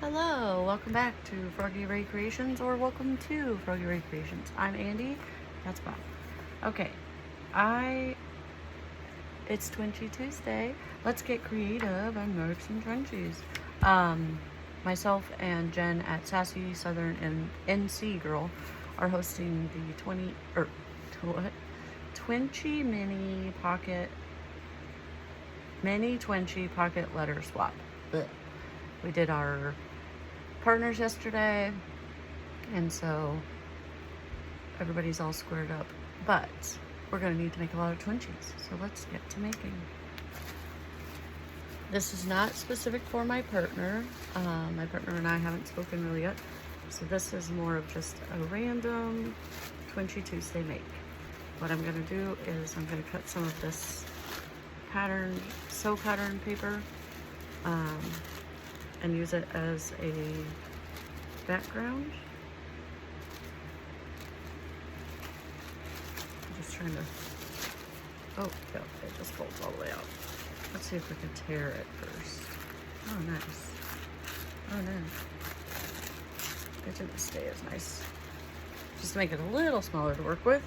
Hello, welcome back to Froggy Ray Creations, or welcome to Froggy Ray Creations. I'm Andy, that's Bob. Okay, it's Twinchie Tuesday. Let's get creative and make some Twinchies. Myself and Jen at Sassy Southern and NC Girl are hosting the Twinchie Mini Twinchie Pocket Letter Swap. Ugh. We did our partners yesterday, and so everybody's all squared up, but we're going to need to make a lot of Twinchies, so let's get to making. This is not specific for my partner. My partner and I haven't spoken really yet, so this is more of just a random Twinchie Tuesday make. What I'm going to do is I'm going to cut some of this sew pattern paper and use it as a background. I'm just trying to, oh, yeah, it just folds all the way out. Let's see if we can tear it first. Oh, nice. Oh, nice. It didn't stay as nice. Just to make it a little smaller to work with.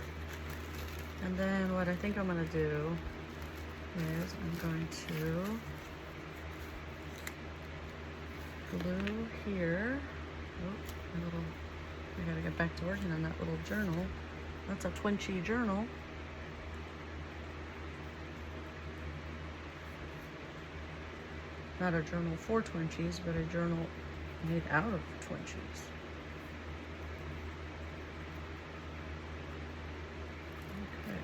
And then what I think I'm gonna do is I'm going to glue here. Oh, I gotta get back to working on that little journal. That's a Twinchie journal. Not a journal for Twinchies, but a journal made out of Twinchies. Okay.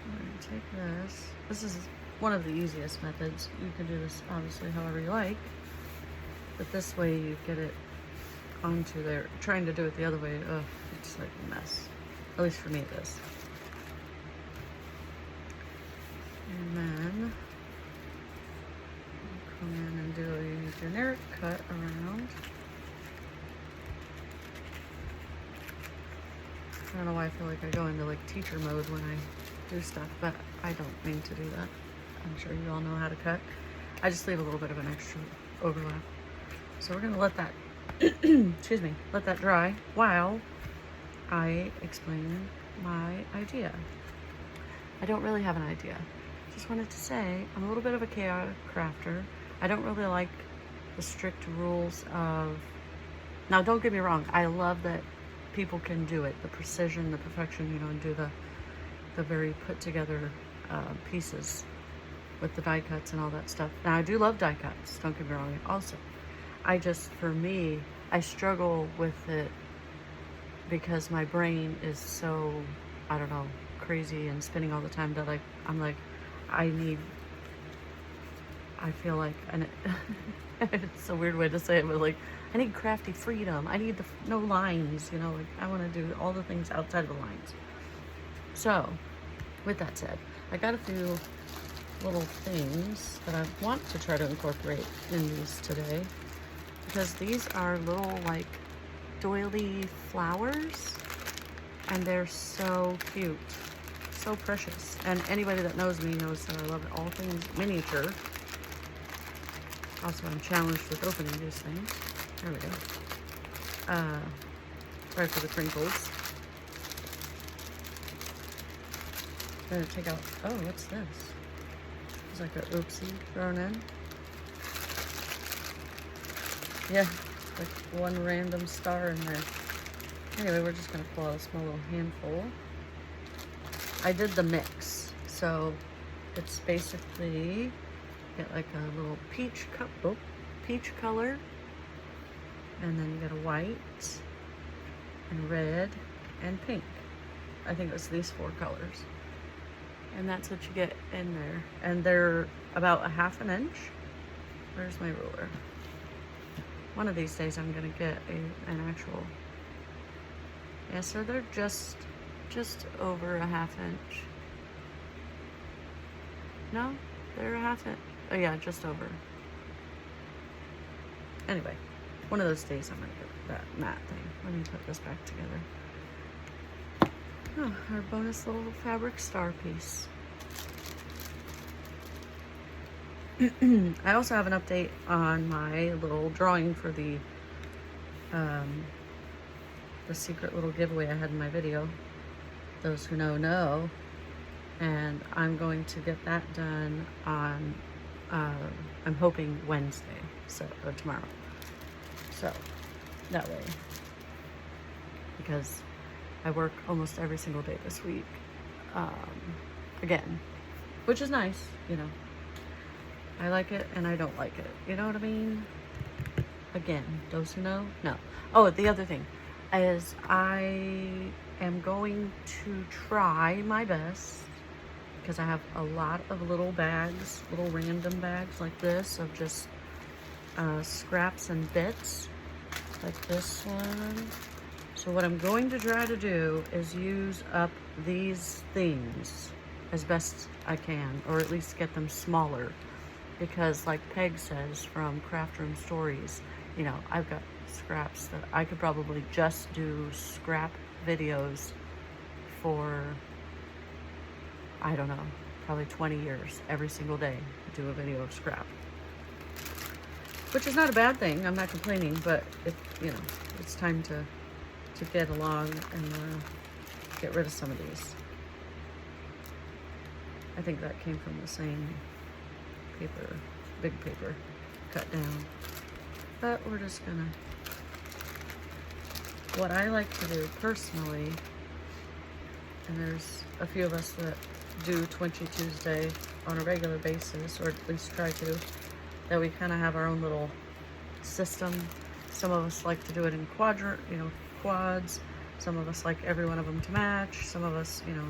I'm gonna take this. This is one of the easiest methods. You can do this obviously however you like, but this way you get it onto there. Trying to do it the other way, ugh, it's like a mess. At least for me it is. And then I'll come in and do a generic cut around. I don't know why I feel like I go into like teacher mode when I do stuff, but I don't mean to do that. I'm sure you all know how to cut. I just leave a little bit of an extra overlap. So we're gonna let that, excuse me, let that dry while I explain my idea. I don't really have an idea. Just wanted to say, I'm a little bit of a chaotic crafter. I don't really like the strict rules of, now don't get me wrong, I love that people can do it, the precision, the perfection, you know, and do the very put together pieces with the die cuts and all that stuff. Now I do love die cuts, don't get me wrong also. For me, I struggle with it because my brain is so, I don't know, crazy and spinning all the time that I'm like, I feel like, and it's a weird way to say it, but like, I need crafty freedom. I need no lines, you know, like I want to do all the things outside of the lines. So, with that said, I got a few little things that I want to try to incorporate in these today, because these are little like doily flowers, and they're so cute, so precious. And anybody that knows me knows that I love all things miniature. Also, I'm challenged with opening these things. There we go. Sorry for the crinkles. I'm gonna take out, oh, what's this? It's like an oopsie thrown in. Yeah, like one random star in there. Anyway, we're just gonna pull out a small little handful. I did the mix, so it's basically get like a little peach color, and then you get a white and red and pink. I think it was these 4 colors, and that's what you get in there. And they're about a ½ inch. Where's my ruler? One of these days I'm gonna get an actual, yeah, so they're just over a ½ inch. No, they're a ½ inch. Oh yeah, just over. Anyway, one of those days I'm gonna get that matte thing. Let me put this back together. Oh, our bonus little fabric star piece. I also have an update on my little drawing for the secret little giveaway I had in my video. Those who know. And I'm going to get that done on, I'm hoping Wednesday, or tomorrow. So, that way. Because I work almost every single day this week. Again, which is nice, you know. I like it and I don't like it. You know what I mean? Again, those who know. Oh, the other thing is I am going to try my best, because I have a lot of little bags, little random bags like this of just scraps and bits, like this one. So what I'm going to try to do is use up these things as best I can, or at least get them smaller, because like Peg says from Craft Room Stories, you know, I've got scraps that I could probably just do scrap videos for, I don't know, probably 20 years, every single day, do a video of scrap. Which is not a bad thing, I'm not complaining, but you know, it's time to get along and get rid of some of these. I think that came from the same paper, big paper, cut down. But we're just gonna, what I like to do personally, and there's a few of us that do Twinchie Tuesday on a regular basis, or at least try to, that we kind of have our own little system. Some of us like to do it in quads. Some of us like every one of them to match. Some of us, you know,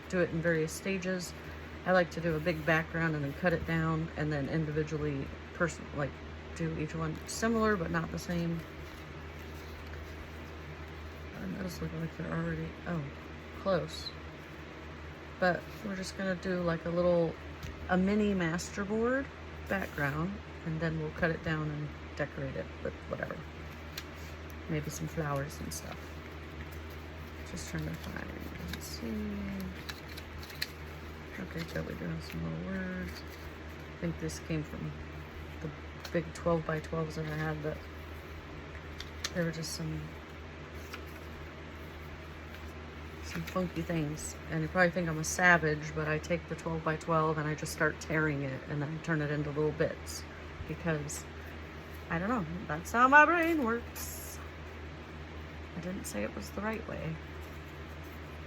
do it in various stages. I like to do a big background and then cut it down, and then individually, like do each one similar but not the same. And those look like they're already, close. But we're just gonna do like a mini masterboard background, and then we'll cut it down and decorate it with whatever. Maybe some flowers and stuff. Just trying to find, let's see. Okay, good, we do have some little words. I think this came from the big 12 by 12s that I had, but there were just some funky things. And you probably think I'm a savage, but I take the 12 by 12 and I just start tearing it and then turn it into little bits, because I don't know, that's how my brain works. I didn't say it was the right way.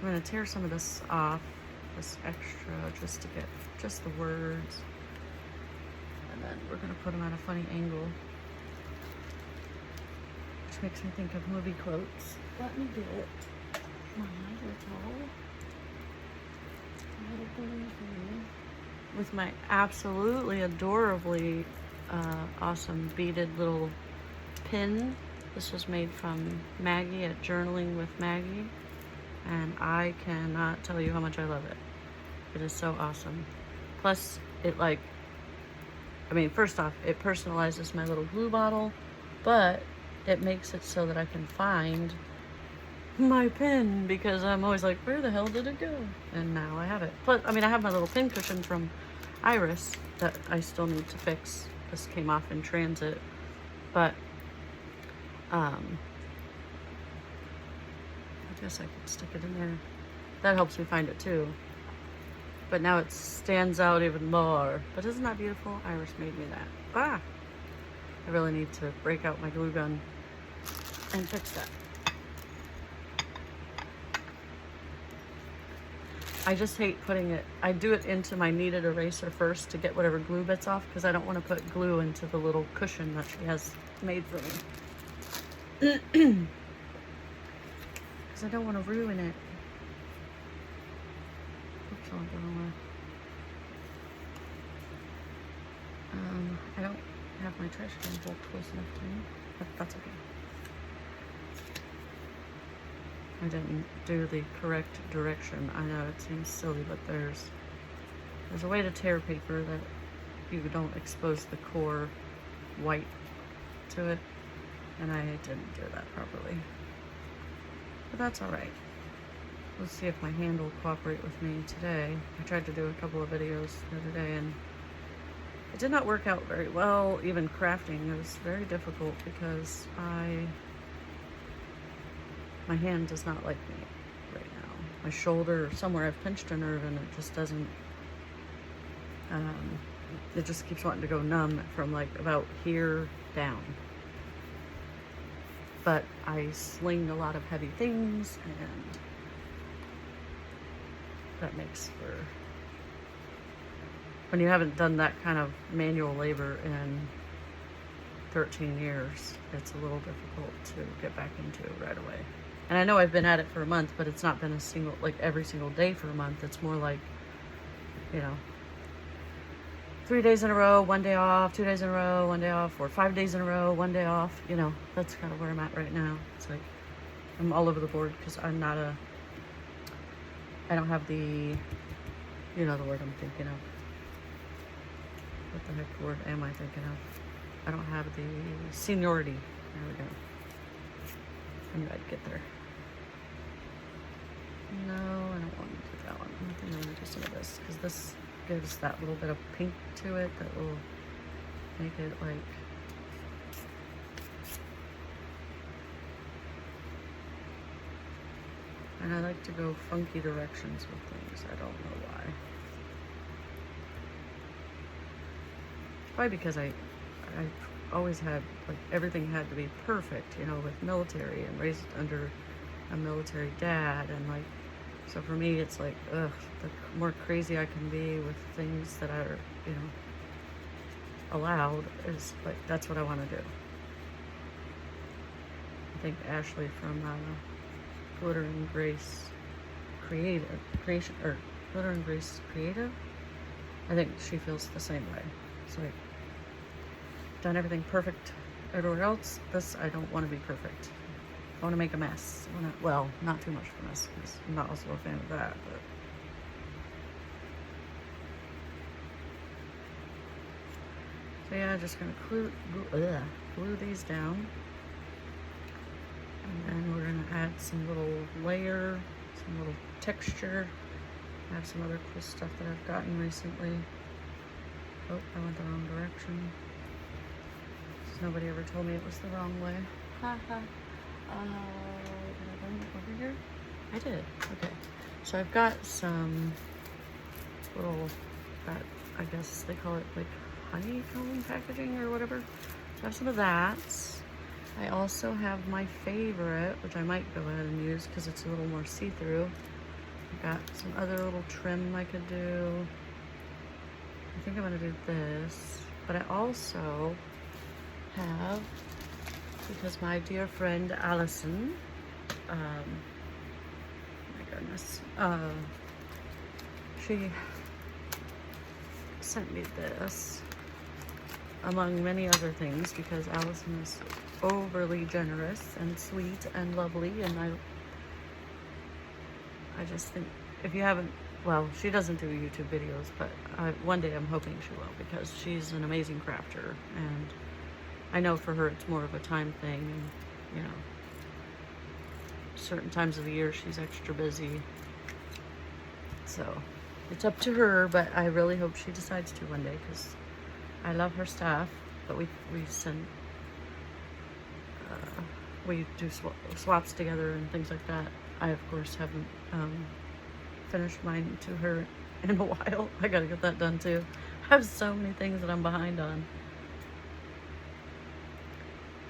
I'm gonna tear some of this off, this extra, just to get just the words. And then we're gonna put them at a funny angle, which makes me think of movie quotes. Let me do it. My little with my absolutely adorably awesome beaded little pin. This was made from Maggie at Journaling with Maggie, and I cannot tell you how much I love it. It is so awesome. Plus, first off, it personalizes my little glue bottle, but it makes it so that I can find my pin, because I'm always like, where the hell did it go? And now I have it. Plus, I have my little pin cushion from Iris that I still need to fix. This came off in transit, but I guess I could stick it in there. That helps me find it too. But now it stands out even more. But isn't that beautiful? Iris made me that. I really need to break out my glue gun and fix that. I just hate putting it, I do it into my kneaded eraser first to get whatever glue bits off, because I don't want to put glue into the little cushion that she has made for me. Because I don't want to ruin it. Oops, I'll go away. I don't have my trash can bowl close enough to me, but that's okay. I didn't do the correct direction. I know it seems silly, but there's a way to tear paper that you don't expose the core white to it, and I didn't do that properly. But that's alright. Let's see if my hand will cooperate with me today. I tried to do a couple of videos the other day, and it did not work out very well. Even crafting, it was very difficult because my hand does not like me right now. My shoulder, somewhere I've pinched a nerve and it just doesn't, it just keeps wanting to go numb from like about here down. But I sling a lot of heavy things, and that makes for, when you haven't done that kind of manual labor in 13 years, it's a little difficult to get back into right away. And I know I've been at it for a month, but it's not been a single, like every single day for a month. It's more like, you know, 3 days in a row, 1 day off, 2 days in a row, 1 day off, or 5 days in a row, 1 day off. You know, that's kind of where I'm at right now. It's like I'm all over the board because I don't have the, you know the word I'm thinking of. What the heck word am I thinking of? I don't have the seniority. There we go. I knew I'd get there. No, I don't want to do that one. I think I'm going to do some of this because this gives that little bit of pink to it that will make it like, and I like to go funky directions with things. I don't know why. Probably because I always had, like, everything had to be perfect, you know, with military and raised under a military dad, and like, so for me it's like, ugh, the more crazy I can be with things that are, you know, allowed is like, that's what I want to do. I think Ashley from Glitter and Grace Creative, Glitter and Grace Creative, I think she feels the same way. It's like, done everything perfect everywhere else. This, I don't want to be perfect. I want to make a mess. Well, not too much of a mess, because I'm not also a fan of that, but. So yeah, just gonna glue these down. And then we're gonna add some little layer, some little texture. I have some other cool stuff that I've gotten recently. Oh, I went the wrong direction. Nobody ever told me it was the wrong way. Ha ha. Did I bring it over here? I did. Okay. So I've got some little, that, I guess they call it like honeycomb packaging or whatever. So I have some of that. I also have my favorite, which I might go ahead and use because it's a little more see-through. I've got some other little trim I could do. I think I'm gonna do this, but I also have, because my dear friend Allison, my goodness, she sent me this among many other things, because Allison is overly generous and sweet and lovely, and I just think, if you haven't, well, she doesn't do YouTube videos, but one day I'm hoping she will, because she's an amazing crafter, and I know for her it's more of a time thing, and, you know, certain times of the year she's extra busy, so it's up to her, but I really hope she decides to one day, because I love her stuff. But we send, we do swaps together and things like that. I of course haven't finished mine to her in a while. I gotta get that done too. I have so many things that I'm behind on.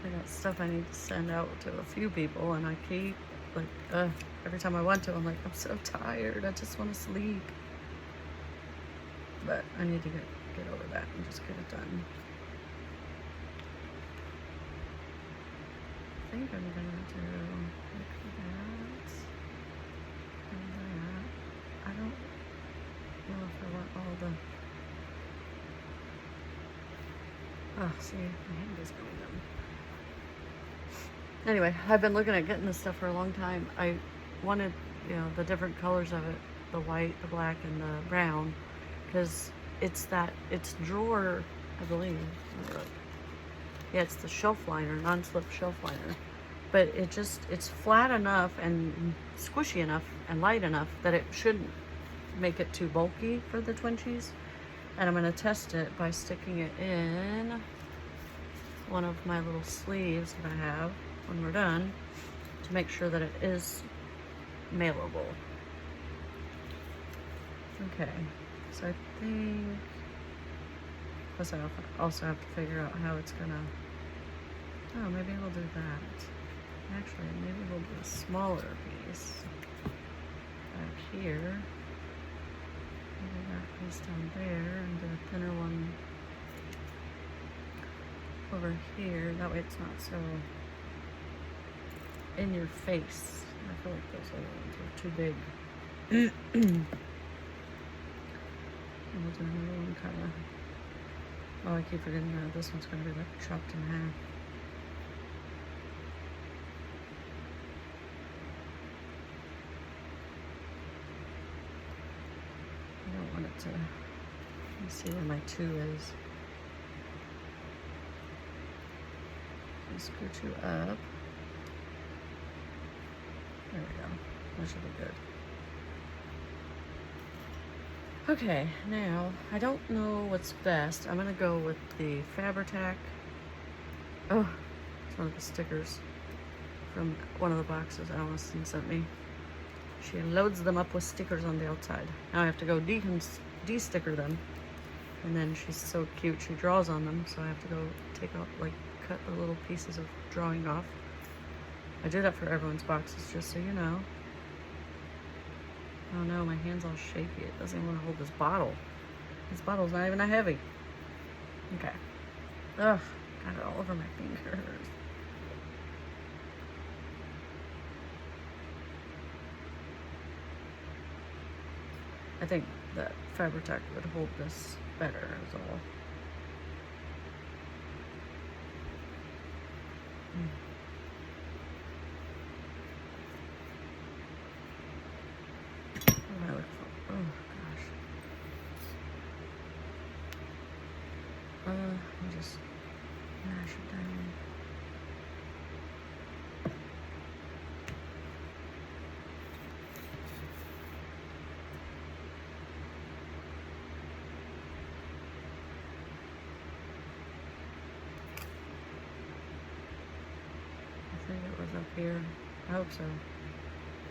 I got stuff I need to send out to a few people, and I keep, like, every time I want to, I'm like, I'm so tired, I just want to sleep. But I need to get over that and just get it done. I think I'm gonna do like that and that. I don't know if I want all the, oh, see, my hand is going numb. Anyway, I've been looking at getting this stuff for a long time. I wanted, you know, the different colors of it, the white, the black, and the brown, because it's drawer, I believe. Yeah, it's the shelf liner, non-slip shelf liner. But it's flat enough and squishy enough and light enough that it shouldn't make it too bulky for the Twinchies. And I'm gonna test it by sticking it in one of my little sleeves that I have when we're done to make sure that it is mailable. Okay, so I think, plus I also have to figure out how it's gonna, oh, maybe we'll do that. Actually, maybe we'll do a smaller piece back here. Maybe that piece down there and do a thinner one over here. That way it's not so in your face. I feel like those other ones are too big. And we'll do another one kind of, oh, I keep forgetting that this one's going to be like chopped in half. I don't want it to, let me see where my 2 is. Screw 2 up. There we go. That should be good. Okay, now, I don't know what's best. I'm gonna go with the Fabri-Tac. Oh, it's one of the stickers from one of the boxes Allison sent me. She loads them up with stickers on the outside. Now I have to go de-sticker them. And then she's so cute, she draws on them, so I have to go take out, like, cut the little pieces of drawing off. I do that for everyone's boxes, just so you know. Oh no, my hand's all shaky. It doesn't even want to hold this bottle. This bottle's not even that heavy. Okay. Ugh, got it all over my fingers. I think that Fabri-Tac would hold this better is all. Oh gosh. I'll just mash it down. I think it was up here. I hope so.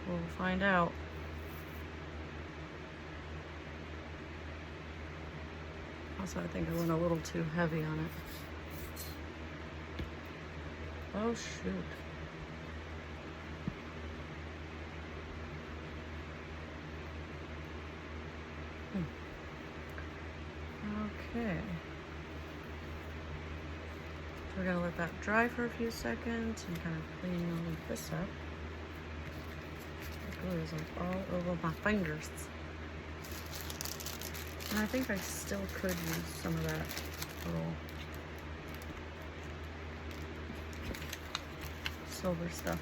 We'll find out. Also, I think I went a little too heavy on it. Oh, shoot. Okay. So we're gonna let that dry for a few seconds and kind of clean all of this up. The glue is like all over my fingers. And I think I still could use some of that little silver stuff.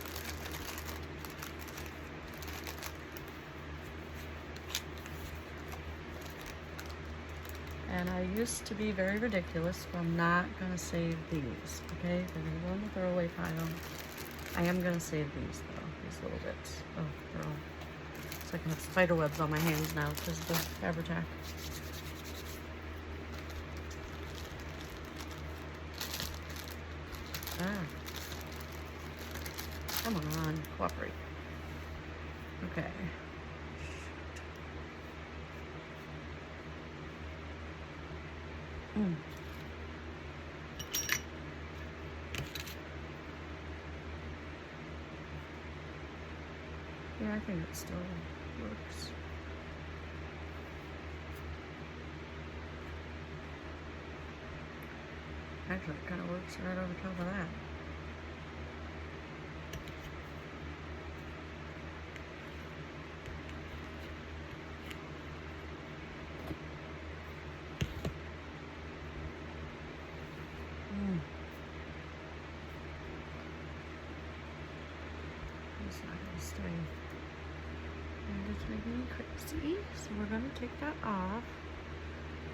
And I used to be very ridiculous, but I'm not gonna save these, okay? They're gonna go in the throwaway pile. I am gonna save these though, these little bits. Oh, they're all, it's like I have spider webs on my hands now because of the Fabri-Tac. Ah. Come on, cooperate. Okay. Yeah, I think it still works. Actually, it kind of works right over top of that. It's not going to stay. And it's making me crazy. So we're going to take that off.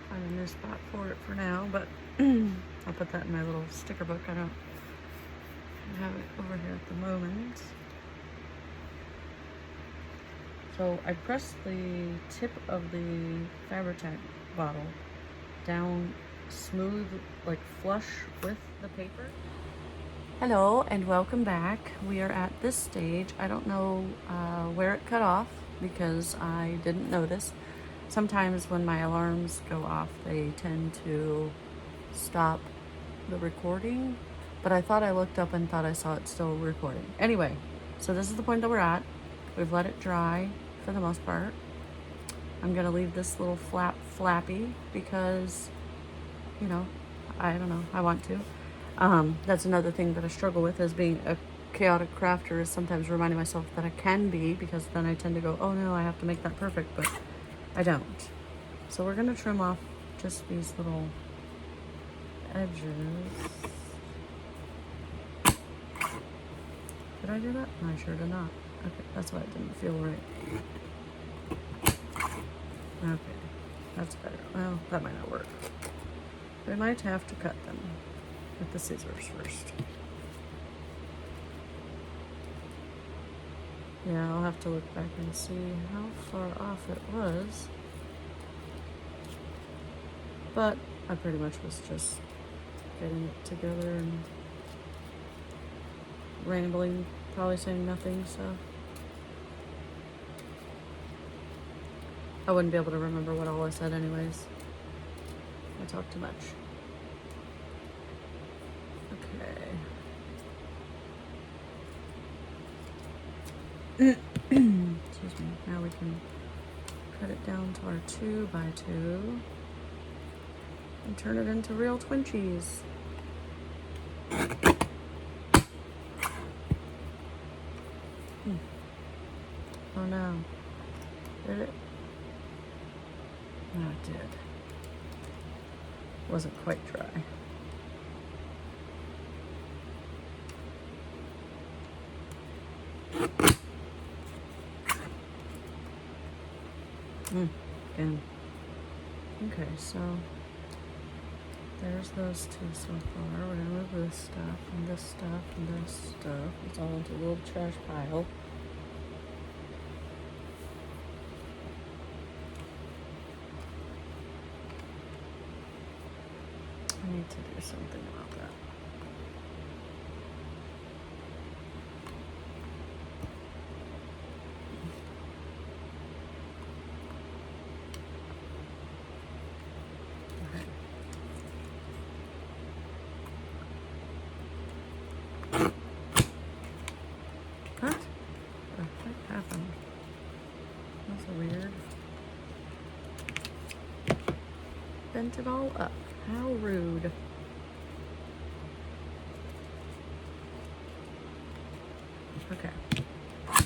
Find a new spot for it for now, but I'll put that in my little sticker book. I don't have it over here at the moment. So I pressed the tip of the Fabri-Tac bottle down smooth, like flush with the paper. Hello and welcome back. We are at this stage. I don't know where it cut off because I didn't notice. Sometimes when my alarms go off, they tend to stop the recording, but I thought I looked up and thought I saw it still recording. Anyway, so this is the point that we're at. We've let it dry for the most part. I'm gonna leave this little flap flappy because, you know, I don't know, I want to. That's another thing that I struggle with as being a chaotic crafter, is sometimes reminding myself that I can be, because then I tend to go, oh no, I have to make that perfect, but I don't. So we're gonna trim off just these little edges. Did I do that? No, I sure did not. Okay, that's why it didn't feel right. Okay, that's better. Well, that might not work. We might have to cut them with the scissors first. Yeah, I'll have to look back and see how far off it was. But I pretty much was just getting it together and rambling, probably saying nothing, so I wouldn't be able to remember what all I said anyways. I talked too much. Okay. Excuse me. Now we can cut it down to our 2x2 and turn it into real Twinchies. Oh no. Did it? No, it did. Wasn't quite dry. Again. Okay, so there's those two so far. We're gonna move this stuff and this stuff and this stuff. It's all into a little trash pile. I need to do something about that. What? The heck happened? That's weird. Bent it all up. How rude. Okay. I'm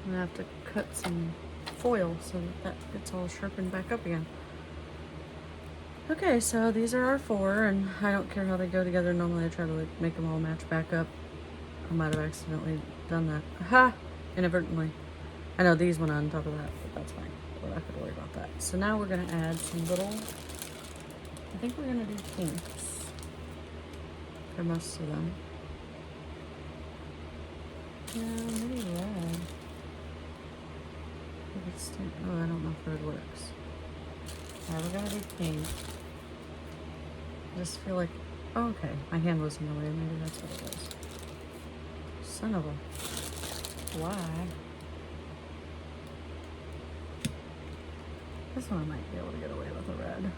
gonna have to cut some foil so that gets all sharpened back up again. Okay, so these are our 4, and I don't care how they go together. Normally I try to like make them all match back up. I might have accidentally done that. Aha! Inadvertently. I know these went on top of that, but that's fine. We're not gonna worry about that. So now we're gonna add some little, I think we're gonna do pinks for most of them. Yeah, maybe red. Oh, I don't know if red works. Yeah, we're gonna do pink. I just feel like, oh, okay, my hand was in the way. Maybe that's what it was. Son of a, why? This one I might be able to get away with a red.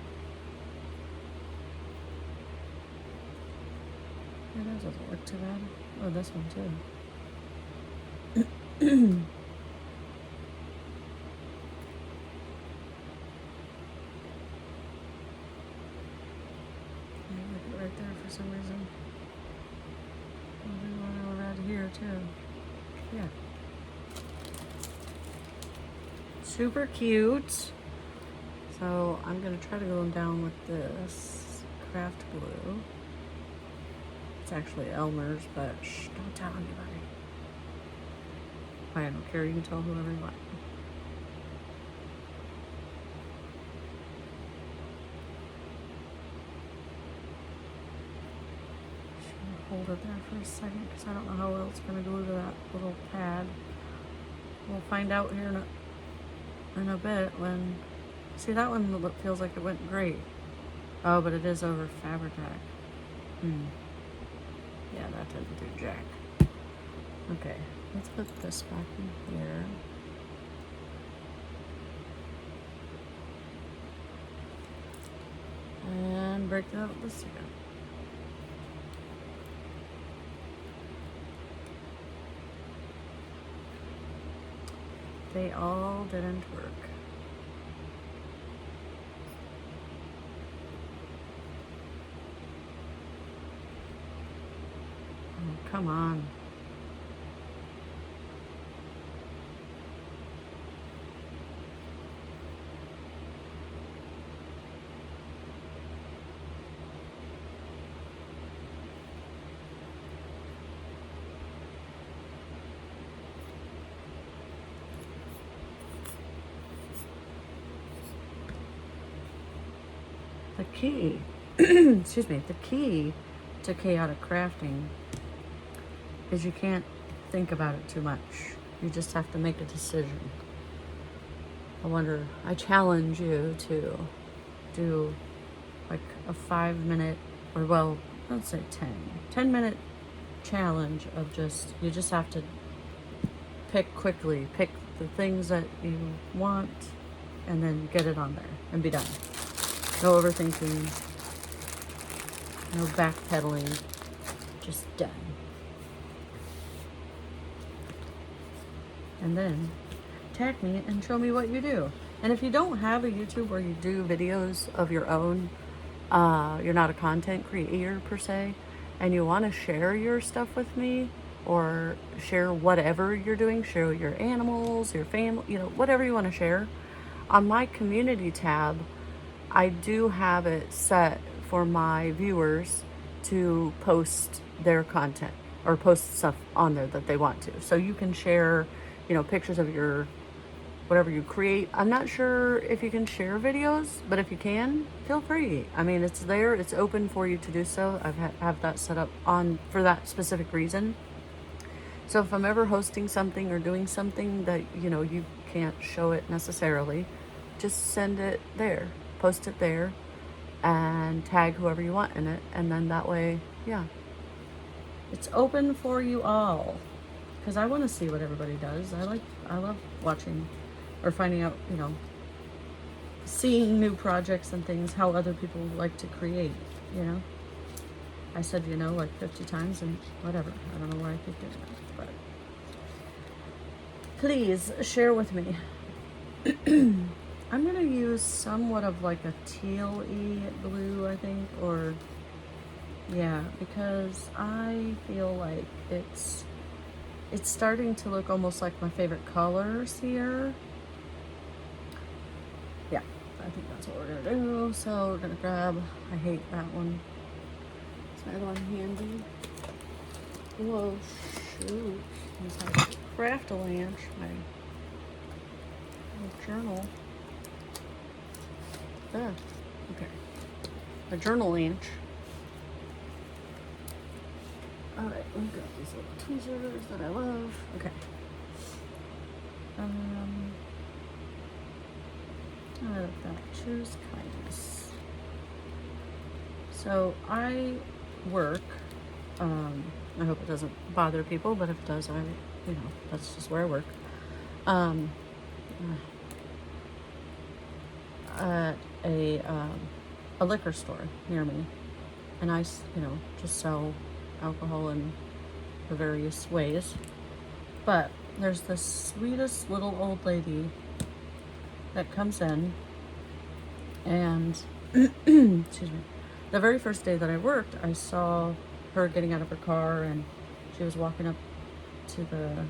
Yeah, that doesn't look too bad. Oh, this one too. Right there for some reason. Maybe one around here too. Yeah. Super cute. So I'm gonna try to go down with this craft glue. It's actually Elmer's, but shh, don't tell anybody. I don't care, you can tell whoever you want. Hold it there for a second because I don't know how well it's going to glue to that little pad. We'll find out here in a bit when See, that one feels like it went great. Oh, but it is over Fabric-Tac. Yeah, that didn't do jack. Okay, let's put this back in here. And break out this again. They all didn't work. Oh, come on. The key, excuse me, the key to chaotic crafting is you can't think about it too much. You just have to make a decision. I challenge you to do like a 5-minute, or well, let's say 10-minute challenge of you just have to pick the things that you want and then get it on there and be done. No overthinking, no backpedaling, just done. And then tag me and show me what you do. And if you don't have a YouTube where you do videos of your own, you're not a content creator per se, and you want to share your stuff with me, or share whatever you're doing, share your animals, your family, whatever you want to share, on my community tab, I do have it set for my viewers to post their content or post stuff on there that they want to. So you can share, pictures of your whatever you create. I'm not sure if you can share videos, but if you can, feel free. I mean, it's there, it's open for you to do so. I have that set up for that specific reason. So if I'm ever hosting something or doing something that, you can't show it necessarily, just send it there. Post it there and tag whoever you want in it, and then that way, yeah, it's open for you all, because I want to see what everybody does. I love watching or finding out, seeing new projects and things, how other people like to create. I said like 50 times and whatever, I don't know why I keep doing that, but please share with me. I'm going to use somewhat of like a teal-y blue, I think, or, yeah, because I feel like it's starting to look almost like my favorite colors here. Yeah, I think that's what we're going to do. So we're going to grab, I hate that one. Is my other one handy? Whoa, shoot. Let's have a craft-a-lanch, my little journal. Okay. A journal inch. Alright, we've got these little tweezers that I love. Okay. I like that. Choose kindness. So I work, I hope it doesn't bother people, but if it does, that's just where I work. At a liquor store near me, and I, just sell alcohol in the various ways. But there's this sweetest little old lady that comes in, and excuse me, the very first day that I worked, I saw her getting out of her car, and she was walking up to the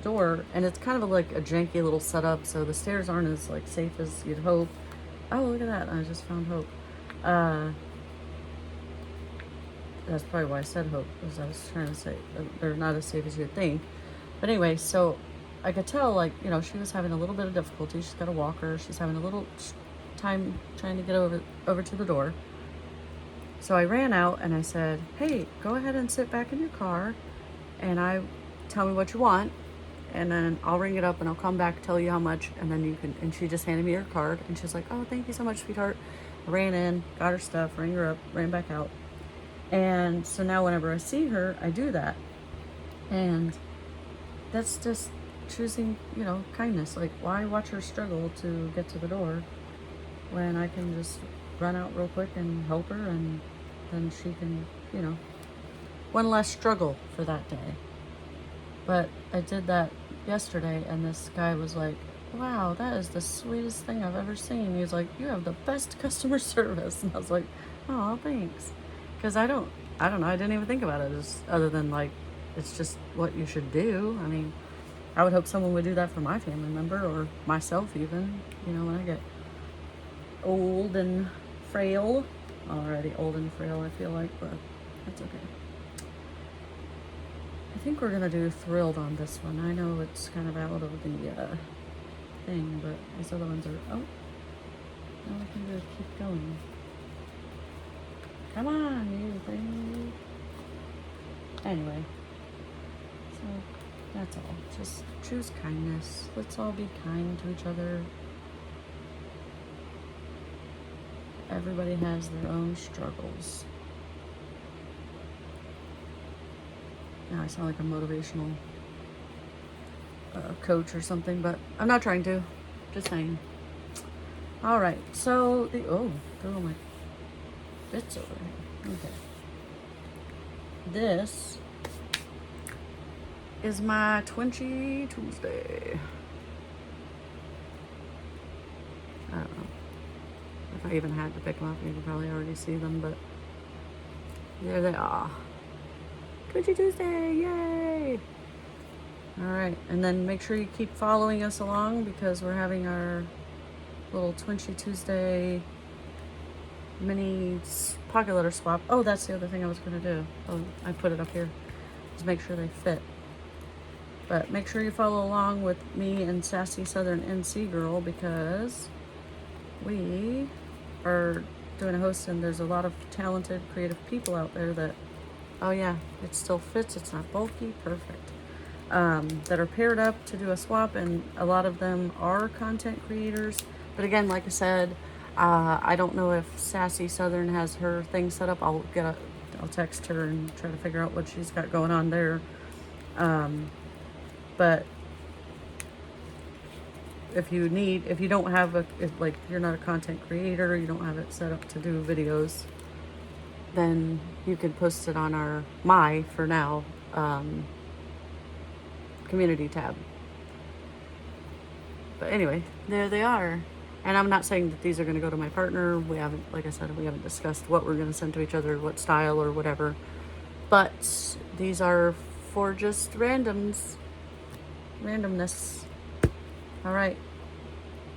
door, and it's kind of like a janky little setup, so the stairs aren't as like safe as you'd hope. Oh, look at that, I just found hope. That's probably why I said hope, because I was trying to say they're not as safe as you'd think. But anyway, so I could tell, like, she was having a little bit of difficulty. She's got a walker, she's having a little time trying to get over to the door. So I ran out and I said, hey, go ahead and sit back in your car, and tell me what you want, and then I'll ring it up and I'll come back, tell you how much, and then you can, and she just handed me her card and she's like, oh, thank you so much, sweetheart. I ran in, got her stuff, rang her up, ran back out. And so now whenever I see her, I do that. And that's just choosing, you know, kindness. Like, why watch her struggle to get to the door when I can just run out real quick and help her, and then she can, you know, one less struggle for that day. But I did that yesterday, and this guy was like, wow, that is the sweetest thing I've ever seen. He was like, you have the best customer service. And I was like, oh, thanks. Because I don't know, I didn't even think about it as other than like, it's just what you should do. I mean, I would hope someone would do that for my family member, or myself even, you know, when I get old and frail. Already old and frail, I feel like, but that's okay. I think we're gonna do Thrilled on this one. I know it's kind of out of the thing, but these other ones are, oh, all I can do is keep going. Come on, you thing. Anyway, so that's all. Just choose kindness. Let's all be kind to each other. Everybody has their own struggles. Now I sound like a motivational coach or something, but I'm not trying to. Just saying. All right, so throw my bits over here. Okay. This is my Twinchie Tuesday. I don't know if I even had to pick them up. You can probably already see them, but there they are. Twinchie Tuesday, yay! Alright, and then make sure you keep following us along, because we're having our little Twinchie Tuesday mini pocket letter swap. Oh, that's the other thing I was going to do. Oh, I put it up here. Just make sure they fit. But make sure you follow along with me and Sassy Southern NC Girl, because we are doing a host, and there's a lot of talented, creative people out there that, oh yeah, it still fits, it's not bulky, perfect, that are paired up to do a swap, and a lot of them are content creators. But again, like I said, I don't know if Sassy Southern has her thing set up. I'll text her and try to figure out what she's got going on there. But if you don't have if you're not a content creator, you don't have it set up to do videos, then you can post it on our for now community tab. But anyway, there they are. And I'm not saying that these are going to go to my partner. We haven't, like I said, we haven't discussed what we're going to send to each other, what style or whatever. But these are for just randomness. All right.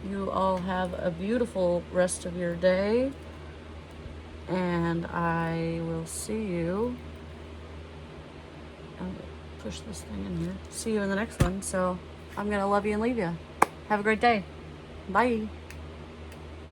You all have a beautiful rest of your day. And I will see you. I'm going to push this thing in here. See you in the next one. So I'm going to love you and leave you. Have a great day. Bye.